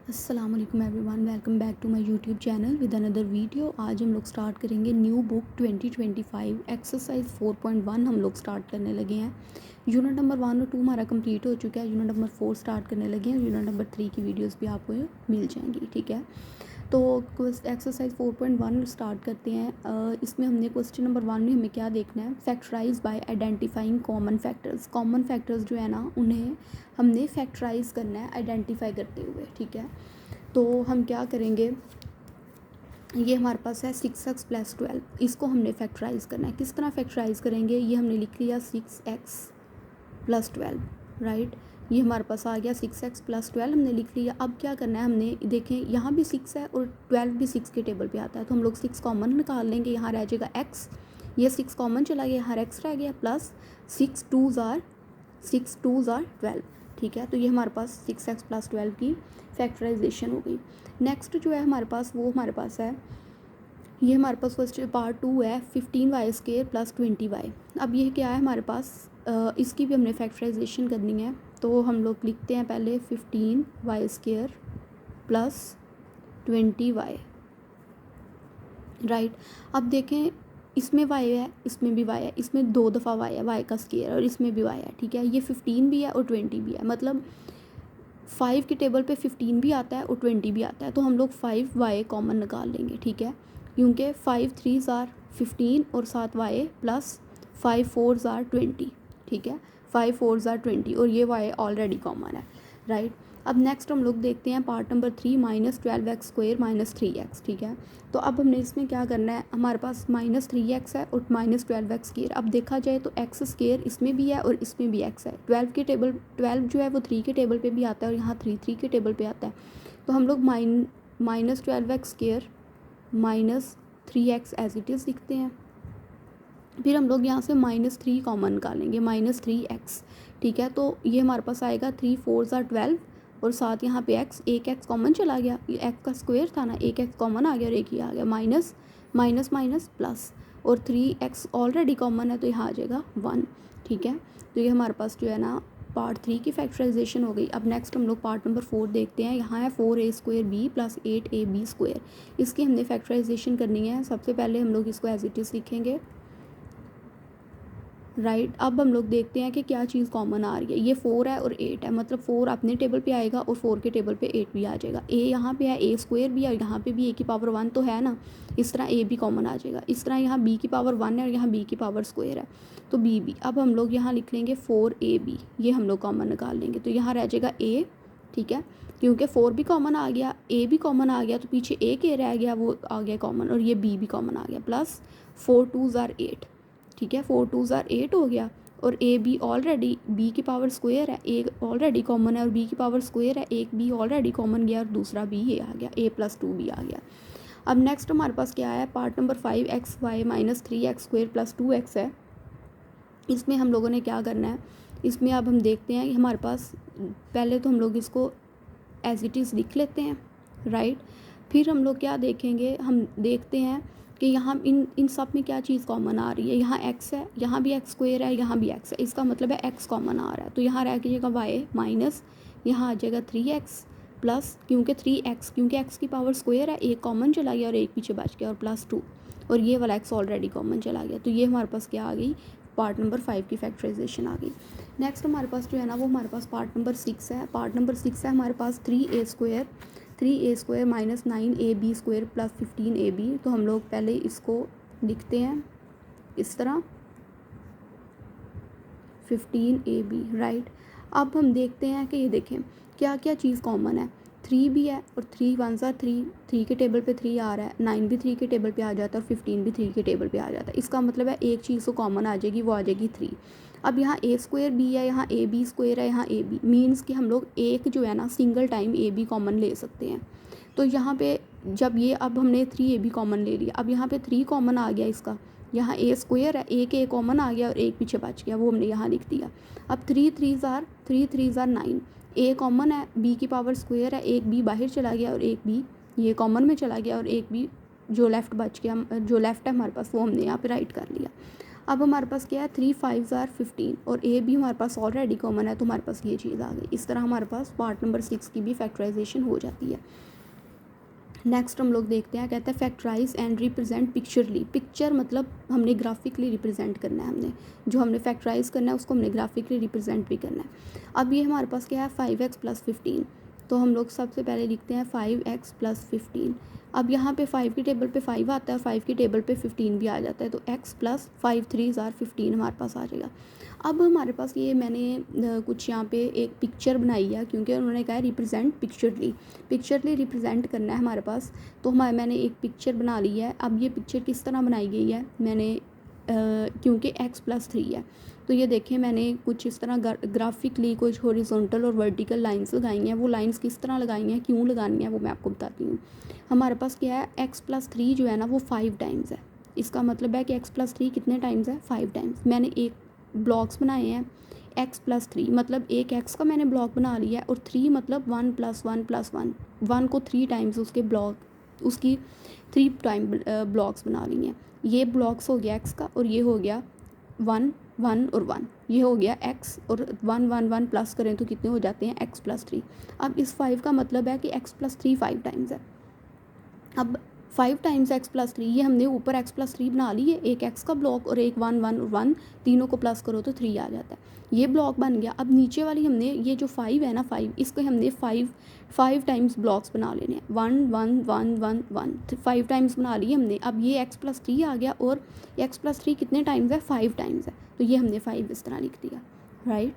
अस्सलाम वालेकुम everyone, welcome back to my YouTube channel with another video. आज हम लोग स्टार्ट करेंगे न्यू बुक 2025 एक्सरसाइज 4.1 हम लोग स्टार्ट करने लगे हैं। यूनिट नंबर 1 और 2 हमारा कंप्लीट हो चुका है। यूनिट नंबर 4 स्टार्ट करने लगे हैं। यूनिट नंबर 3 की वीडियोस भी आपको मिल जाएंगी, ठीक है। तो एक्सरसाइज 4.1 स्टार्ट करते हैं। इसमें हमने क्वेश्चन नंबर 1 में हमें क्या देखना है, factorize by identifying common factors. Common factors जो है ना, उन्हें हमने फैक्टराइज करना है आइडेंटिफाई करते हुए, ठीक है। तो हम क्या करेंगे, ये हमारे पास है 6x+12, इसको हमने फैक्टराइज करना है। किस तरह फैक्टराइज करेंगे, ये हमने लिख लिया 6x+12, राइट। ये हमारे पास आ गया 6x+12 हमने लिख लिया। अब क्या करना है, हमने देखें यहाँ भी 6 है और 12 भी 6 के टेबल पे आता है, तो हम लोग 6 कॉमन निकाल लेंगे। यहाँ रह जाएगा x, ये 6 कॉमन चला गया, यहाँ x रह गया, प्लस 6 2s are 12, ठीक है। तो ये हमारे पास 6x+12 की फैक्टराइजेशन हो गई। नेक्स्ट जो है हमारे पास, वो हमारे पास है, ये हमारे पास फर्स्ट पार्ट 2 है 15y² + 20y। अब ये क्या है हमारे पास, इसकी भी हमने फैक्टराइजेशन करनी है। तो हम लोग लिखते हैं पहले 15y² + 20y, राइट। अब देखें, इसमें y है, इसमें भी y है, इसमें 2 दफ़ा y है, y का स्क्वायर, और इसमें भी y है, ठीक है। ये 15 भी है और 20 भी है, मतलब 5 के टेबल पे 15 भी आता है और 20 भी आता है। तो हम लोग 5y कॉमन निकाल लेंगे, ठीक है, क्योंकि 5 3s are 15 और 7y प्लस 5 4s are 20, ठीक है। 5 4s are 20 और ये y ऑलरेडी कॉमन है, राइट। अब नेक्स्ट हम लोग देखते हैं पार्ट नंबर 3 -12x² - 3x, ठीक है। तो अब हमने इसमें क्या करना है, हमारे पास -3x है और -12x²। अब देखा जाए तो x² इसमें भी है और इसमें भी x है। 12 जो है वो 3 के टेबल पे भी आता है और यहाँ 3 के टेबल पे आता है। तो हम लोग -12x² -3x as it is लिखते हैं। फिर हम लोग यहाँ से -3 कॉमन निकालेंगे, -3x, ठीक है। तो ये हमारे पास आएगा 3 4s are 12 और साथ यहाँ पे x, एक x कॉमन चला गया, ये x का स्क्वायर था ना, एक x कॉमन आ गया और एक ही आ गया, माइनस माइनस माइनस प्लस, और 3x ऑलरेडी कॉमन है तो यहाँ आ जाएगा 1, ठीक है। तो ये हमारे पास जो है ना पार्ट 3 की फैक्टराइजेशन हो गई। अब नेक्स्ट हम लोग पार्ट नंबर 4 देखते हैं। यहाँ है 4a² + 8ab², इसकी हमने फैक्टराइजेशन करनी है। सबसे पहले हम लोग इसको एज इट इज़ लिखेंगे, राइट। अब हम लोग देखते हैं कि क्या चीज़ कॉमन आ रही है। ये 4 है और 8 है, मतलब 4 अपने टेबल पे आएगा और 4 के टेबल पे 8 भी आ जाएगा। a यहाँ पे है, a² भी है और यहाँ पे भी a⁻1 तो है ना, इस तरह a भी कॉमन आ जाएगा। इस तरह यहाँ b⁻1 है और यहाँ b² है, तो b भी। अब हम लोग यहाँ लिख लेंगे 4ab, ये हम लोग कॉमन निकाल लेंगे। तो यहाँ रह जाएगा a, ठीक है, क्योंकि 4 भी कॉमन आ गया, a भी कॉमन आ गया, तो पीछे एक a रह गया, वो आ गया कॉमन, और ये b भी कॉमन आ गया, प्लस 4 2s are 8, ठीक है। 4 2s are 8 हो गया, और ए बी ऑलरेडी b² है, एक ऑलरेडी कॉमन है और b² है, एक b ऑलरेडी कॉमन गया और दूसरा b ये आ गया, a + 2b आ गया। अब नेक्स्ट हमारे पास क्या है, part number 5xy - 3x² + 2x है। इसमें हम लोगों ने क्या करना है, इसमें अब हम देखते हैं, हमारे पास पहले तो हम लोग इसको एज इट इज़ लिख लेते हैं, राइट। फिर हम लोग क्या देखेंगे, हम देखते हैं कि यहाँ इन सब में क्या चीज़ कॉमन आ रही है। यहाँ x है, यहाँ भी x² है, यहाँ भी x है, इसका मतलब है x कॉमन आ रहा है। तो यहाँ रह जाएगा y माइनस, यहाँ आ जाएगा 3x प्लस, क्योंकि 3x, क्योंकि x की पावर स्क्वायर है, एक कॉमन चला गया और एक पीछे बच गया, और प्लस 2, और ये वाला x ऑलरेडी कॉमन चला गया। तो ये हमारे पास क्या आ गई, पार्ट नंबर 5 की फैक्टराइजेशन आ गई। नेक्स्ट हमारे पास जो है ना, वो हमारे पास पार्ट नंबर 6 है। पार्ट नंबर 6 है हमारे पास 3a² - 9ab² + 15ab। तो हम लोग पहले इसको लिखते हैं इस तरह 15ab, राइट। अब हम देखते हैं कि ये देखें क्या क्या चीज़ कॉमन है। 3 भी है और 3 1s are 3, 3 के टेबल पे 3 आ रहा है, 9 भी 3 के टेबल पे आ जाता है और 15 भी 3 के टेबल पे आ जाता है। इसका मतलब है एक चीज़ तो कॉमन आ जाएगी, वो आ जाएगी 3। अब यहाँ a² b है, यहाँ ab² है, यहाँ ab, मीन्स कि हम लोग एक जो है ना सिंगल टाइम ab कॉमन ले सकते हैं। तो यहाँ पे जब ये, अब हमने 3ab कॉमन ले लिया, अब यहाँ पे 3 कॉमन आ गया इसका, यहाँ a² है, एक a कॉमन आ गया और एक पीछे बच गया, वो हमने यहाँ लिख दिया। अब 3 3s are 9, a कॉमन है, b² है, एक b बाहर चला गया और एक b ये कॉमन में चला गया, और एक b जो लेफ़्ट बच गया, जो लेफ़्ट है हमारे पास, वो हमने यहाँ पे राइट कर लिया। अब हमारे पास क्या है, 3 5 आर 15 और ए भी हमारे पास ऑलरेडी कॉमन है, तो हमारे पास ये चीज़ आ गई। इस तरह हमारे पास पार्ट नंबर 6 की भी फैक्टराइजेशन हो जाती है। नेक्स्ट हम लोग देखते हैं, कहते हैं फैक्टराइज एंड रिप्रेजेंट पिक्चरली। पिक्चर मतलब हमने ग्राफिकली रिप्रेजेंट करना है, हमने जो हमने फैक्टराइज करना है उसको हमने ग्राफिकली रिप्रेजेंट भी करना है। अब ये हमारे पास क्या है, 5x + 15, तो हम लोग सबसे पहले लिखते हैं 5x + 15। अब यहाँ पे 5 की टेबल पे 5 आता है और 5 की टेबल पे 15 भी आ जाता है, तो x + 5 3 आर 15 हमारे पास आ जाएगा। अब हमारे पास ये मैंने कुछ यहाँ पे एक पिक्चर बनाई है, क्योंकि उन्होंने कहा है रिप्रेजेंट पिक्चरली रिप्रेजेंट करना है हमारे पास, तो मैंने एक पिक्चर बना ली है। अब ये पिक्चर किस तरह बनाई गई है, मैंने क्योंकि x + 3 है, तो ये देखें मैंने कुछ इस तरह ग्राफिकली कुछ हॉरिजॉन्टल और वर्टिकल लाइंस लगाई हैं। वो लाइंस किस तरह लगाई हैं, क्यों लगानी है, वो मैं आपको बताती हूँ। हमारे पास क्या है, x + 3 जो है ना वो 5 टाइम्स है। इसका मतलब है कि x + 3 कितने टाइम्स है, 5 टाइम्स। मैंने एक ब्लॉक्स बनाए हैं x + 3, मतलब एक x का मैंने ब्लॉक बना लिया है, और 3 मतलब 1 + 1 + 1, 1 को 3 टाइम्स उसकी 3 टाइम ब्लॉक्स बना ली हैं। ये ब्लॉक्स हो गया x का, और ये हो गया 1 1 और 1, ये हो गया x, और 1 1 1 प्लस करें तो कितने हो जाते हैं, x + 3। अब इस 5 का मतलब है कि x + 3 5 टाइम्स है। अब 5 टाइम्स x + 3, ये हमने ऊपर x + 3 बना ली है, एक x का ब्लॉक और एक 1 1 और 1, तीनों को प्लस करो तो 3 आ जाता है, ये ब्लॉक बन गया। अब नीचे वाली हमने ये जो 5 है ना 5, इसको हमने 5 टाइम्स ब्लॉक्स बना लेने हैं, 1 1 1 1 1, 5 टाइम्स बना लिए हमने। अब ये x + 3 आ गया, और x + 3 कितने टाइम्स है, 5 टाइम्स है, तो ये हमने 5 इस तरह लिख दिया, राइट।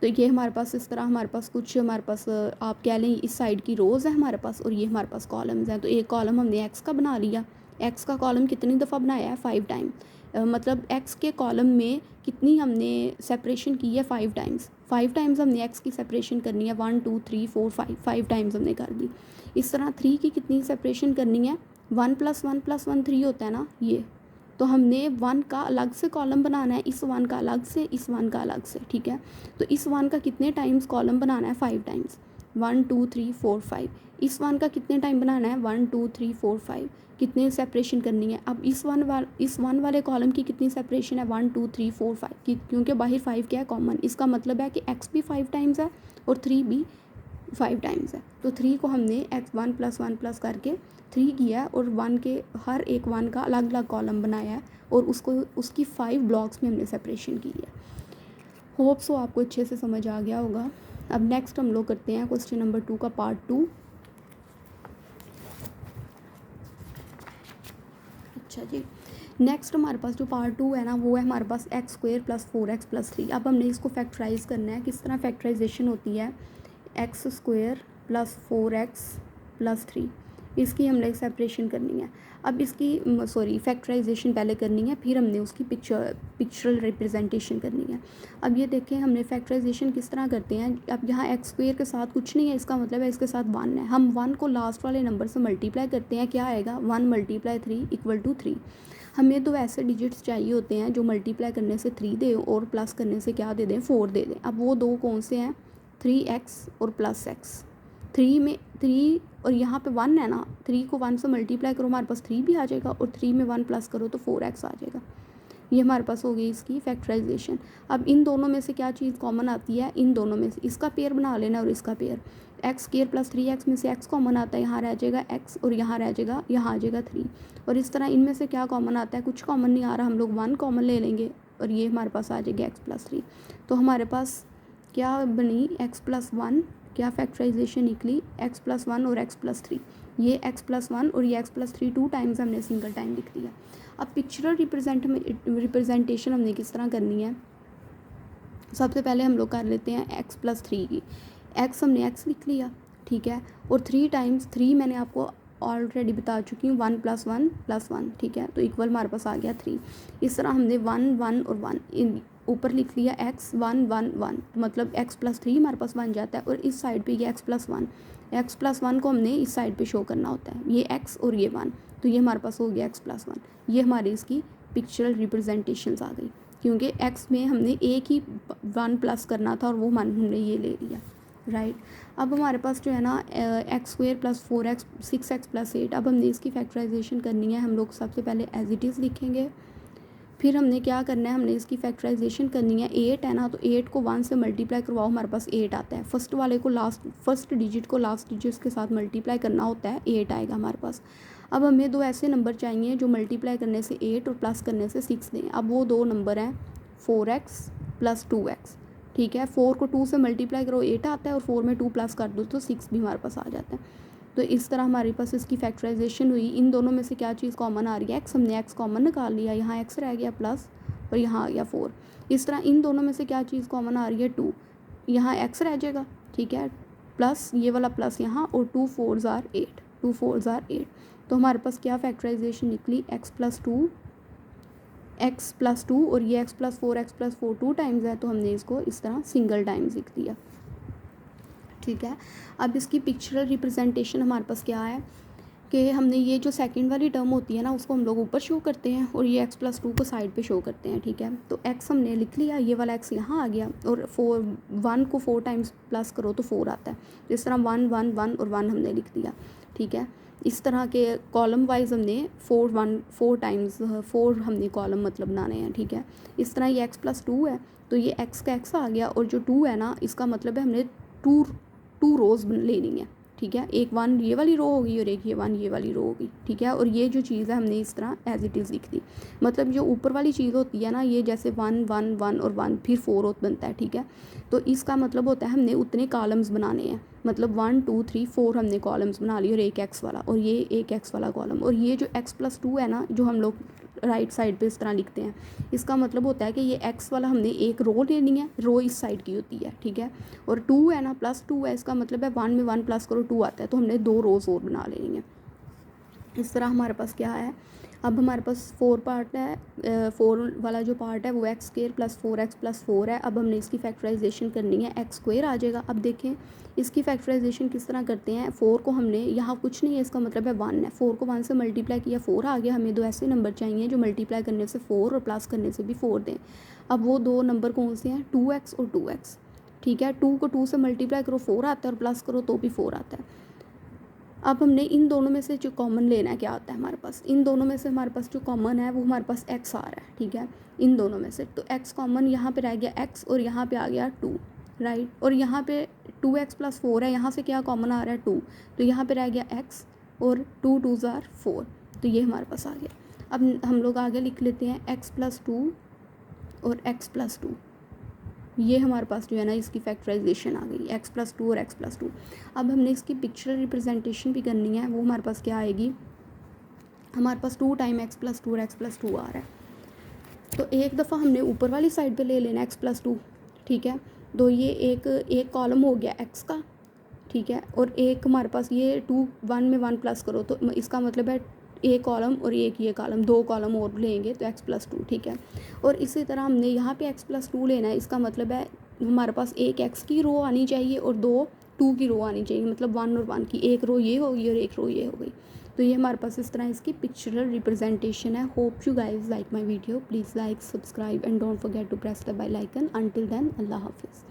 तो ये हमारे पास इस तरह हमारे पास कुछ हमारे पास आप कह लें इस साइड की रोज़ है हमारे पास, और ये हमारे पास कॉलम्स हैं। तो एक कॉलम हमने x का बना लिया, x का कॉलम कितनी दफ़ा बनाया है, 5 टाइम, मतलब x के कॉलम में कितनी हमने सेपरेशन की है, 5 टाइम्स। 5 टाइम्स हमने x की सेपरेशन करनी है, 1 2 3 4 5 टाइम्स हमने कर दी। इस तरह 3 की कितनी सेपरेशन करनी है, 1 + 1 + 1 3 होता है ना ये, तो हमने 1 का अलग से कॉलम बनाना है, इस 1 का अलग से, इस 1 का अलग से, ठीक है। तो इस 1 का कितने टाइम्स कॉलम बनाना है, 5 टाइम्स, 1 2 3 4 5। इस 1 का कितने टाइम बनाना है, 1 2 3 4 5, कितने सेपरेशन करनी है। अब इस 1 वाले कॉलम की कितनी सेपरेशन है, 1 2 3 4 5 की, क्योंकि बाहर 5 क्या है, कॉमन। इसका मतलब है कि x भी 5 टाइम्स है और 3 भी 5 टाइम्स है। तो 3 को हमने x1 + 1 प्लस करके 3 किया है, और 1 के हर एक 1 का अलग अलग कॉलम बनाया है, और उसको उसकी 5 ब्लॉक्स में हमने सेपरेशन की है। होप सो आपको अच्छे से समझ आ गया होगा। अब नेक्स्ट हम लोग करते हैं क्वेश्चन नंबर 2 का पार्ट 2। अच्छा जी, नेक्स्ट हमारे पास जो पार्ट 2 है ना, वो है हमारे पास x² + 4x + 3। अब हमने इसको फैक्टराइज करना है। किस तरह फैक्टराइजेशन होती है, x² + 4x + 3, इसकी हमने सेपरेशन करनी है। अब इसकी फैक्टराइजेशन पहले करनी है, फिर हमने उसकी पिक्चरल रिप्रेजेंटेशन करनी है। अब ये देखें हमने फैक्टराइजेशन किस तरह करते हैं। अब यहाँ x² के साथ कुछ नहीं है, इसका मतलब है इसके साथ 1 है। हम 1 को लास्ट वाले नंबर से मल्टीप्लाई करते हैं, क्या आएगा, 1 × 3 = 3। हमें तो ऐसे डिजिट्स चाहिए होते हैं जो मल्टीप्लाई करने से 3 दे और प्लस करने से क्या दे दें, 4 दे दें। अब वो दो कौन से हैं, 3x और +x। 3 में 3 और यहाँ पे 1 है ना, 3 को 1 से मल्टीप्लाई करो हमारे पास 3 भी आ जाएगा, और 3 में 1 प्लस करो तो 4x आ जाएगा। ये हमारे पास हो गई इसकी फैक्टराइजेशन। अब इन दोनों में से क्या चीज़ कॉमन आती है, इन दोनों में से इसका पेयर बना लेना और इसका पेयर। x² + 3x में से x कॉमन आता है, यहाँ रह जाएगा x, और यहाँ रह जाएगा, यहाँ आ जाएगा 3। और इस तरह इनमें से क्या कॉमन आता है, कुछ कॉमन नहीं आ रहा, हम लोग 1 कॉमन ले लेंगे, और ये हमारे पास आ जाएगा x + 3। तो हमारे पास क्या बनी, x + 1, क्या फैक्टराइजेशन निकली, x + 1 और x + 3। ये x + 1 और ये x + 3 2 टाइम्स हमने सिंगल टाइम लिख दिया। अब पिक्चरल रिप्रेजेंटेशन हमने किस तरह करनी है, सबसे पहले हम लोग कर लेते हैं x + 3 की। x हमने x लिख लिया, ठीक है, और 3 टाइम्स 3 मैंने आपको ऑलरेडी बता चुकी हूँ, 1 + 1 + 1, ठीक है, तो इक्वल हमारे पास आ गया 3। इस तरह हमने 1 1 और 1 इन ऊपर लिख लिया, x 1 1 1, मतलब x + 3 हमारे पास बन जाता है, और इस साइड पे ये x + 1, x + 1 को हमने इस साइड पे शो करना होता है, ये x और ये 1, तो ये हमारे पास हो गया x + 1। ये हमारी इसकी पिक्चरल रिप्रेजेंटेशंस आ गई, क्योंकि x में हमने एक ही 1 प्लस करना था और वो हमने ये ले लिया, राइट। अब हमारे पास जो है ना x² + 4x 6x + 8, अब हमने इसकी फैक्टराइजेशन करनी है। हम लोग सबसे पहले एज इट इज़ लिखेंगे, फिर हमने क्या करना है, हमने इसकी फैक्टराइजेशन करनी है। 8 है ना, तो 8 को 1 से मल्टीप्लाई करवाओ, हमारे पास 8 आता है। फर्स्ट वाले को फर्स्ट डिजिट को लास्ट डिजिट के साथ मल्टीप्लाई करना होता है, 8 आएगा हमारे पास। अब हमें दो ऐसे नंबर चाहिए जो मल्टीप्लाई करने से 8 और प्लस करने से 6 दें। अब वो दो नंबर हैं 4x प्लस 2x, ठीक है। 4 को 2 से मल्टीप्लाई करो 8 आता है, और 4 में 2 प्लस कर दो तो 6 भी हमारे पास आ जाता है। तो इस तरह हमारे पास इसकी फैक्टराइजेशन हुई। इन दोनों में से क्या चीज़ कॉमन आ रही है, x, हमने x कॉमन निकाल लिया, यहाँ x रह गया प्लस, और यहाँ आ गया 4। इस तरह इन दोनों में से क्या चीज़ कॉमन आ रही है, 2, यहाँ x रह जाएगा, ठीक है, प्लस ये वाला प्लस यहाँ, और 2 4s are 8, 2 4s are 8। तो हमारे पास क्या फैक्टराइजेशन निकली, x प्लस 2 और ये x प्लस 4 2 टाइम्स है, तो हमने इसको इस तरह सिंगल टाइम्स लिख दिया, ठीक है। अब इसकी पिक्चरल रिप्रेजेंटेशन हमारे पास क्या है कि हमने ये जो सेकंड वाली टर्म होती है ना, उसको हम लोग ऊपर शो करते हैं, और ये x प्लस 2 को साइड पे शो करते हैं, ठीक है। तो x हमने लिख लिया, ये वाला x यहाँ आ गया, और 1 को 4 टाइम्स प्लस करो तो 4 आता है। तो इस तरह 1 1 1 और 1 हमने लिख दिया, ठीक है। इस तरह के कॉलम वाइज हमने 4 टाइम्स 4 हमने कॉलम मतलब बनाने हैं, ठीक है। इस तरह ये x प्लस 2 है, तो ये x का x आ गया, और जो 2 है ना, इसका मतलब है हमने 2 रोज़ लेनी है, ठीक है। एक 1 ये वाली रो होगी और एक ये 1 ये वाली रो होगी, ठीक है। और ये जो चीज़ है हमने इस तरह एज इट इज़ लिख दी। मतलब जो ऊपर वाली चीज़ होती है ना, ये जैसे 1 1 1 और 1 फिर 4 बनता है, ठीक है। तो इसका मतलब होता है हमने उतने कॉलम्स बनाने हैं, मतलब 1 2 3 4 हमने कॉलम्स बना लिए, और एक x वाला, और ये एक x वाला कॉलम, और ये जो x प्लस 2 है ना, जो हम लोग राइट साइड पे इस तरह लिखते हैं, इसका मतलब होता है कि ये x वाला हमने एक रो लेनी है, रो इस साइड की होती है, ठीक है। और 2 है ना, प्लस 2 है, इसका मतलब है 1 में 1 प्लस करो 2 आता है, तो हमने 2 रोज़ और बना लेनी है। इस तरह हमारे पास क्या है, अब हमारे पास 4 पार्ट है, 4 वाला जो पार्ट है वो x square plus 4x plus 4 है। अब हमने इसकी फैक्टराइजेशन करनी है, x स्क्वायर आ जाएगा। अब देखें इसकी फैक्टराइजेशन किस तरह करते हैं। 4 को हमने यहाँ कुछ नहीं है, इसका मतलब है 1 है, 4 को 1 से मल्टीप्लाई किया 4 आ गया। हमें दो ऐसे नंबर चाहिए जो मल्टीप्लाई करने से 4 और प्लस करने से भी 4 दें। अब वो दो नंबर कौन से हैं, 2x और 2x, ठीक है। 2 को 2 से मल्टीप्लाई करो 4 आता है, और प्लस करो तो भी 4 आता है। अब हमने इन दोनों में से जो कॉमन लेना है, क्या आता है हमारे पास, इन दोनों में से हमारे पास जो कॉमन है वो हमारे पास x आ रहा है, ठीक है, इन दोनों में से। तो x कॉमन यहाँ पे रह गया x, और यहाँ पे आ गया 2, राइट। और यहाँ पे 2x प्लस 4 है, यहाँ से क्या कॉमन आ रहा है 2, तो यहाँ पे रह गया x, और 2 2s are 4, तो ये हमारे पास आ गया। अब हम लोग आगे लिख लेते हैं x प्लस 2 और x प्लस 2, ये हमारे पास जो है ना इसकी फैक्टराइजेशन आ गई, x प्लस 2 और x प्लस 2। अब हमने इसकी पिक्चरल रिप्रेजेंटेशन भी करनी है, वो हमारे पास क्या आएगी, हमारे पास 2 टाइम x प्लस 2 और x प्लस 2 आ रहा है। तो एक दफ़ा हमने ऊपर वाली साइड पे ले लेना x प्लस 2, ठीक है। तो ये एक कॉलम हो गया x का, ठीक है, और एक हमारे पास ये 2 1 में 1 प्लस करो, तो इसका मतलब है एक कॉलम और एक ये कॉलम, 2 कॉलम और लेंगे तो x प्लस 2, ठीक है। और इसी तरह हमने यहाँ पे x प्लस 2 लेना है, इसका मतलब है हमारे पास एक x की रो आनी चाहिए और 2 की रो आनी चाहिए, मतलब 1 और 1 की, एक रो ये होगी और एक रो ये हो गई। तो ये हमारे पास इस तरह इसकी पिक्चरल रिप्रेजेंटेशन है। Hope you guys like my video, please like, subscribe and don't forget to press the bell icon. Until then, अल्लाह हाफिज़।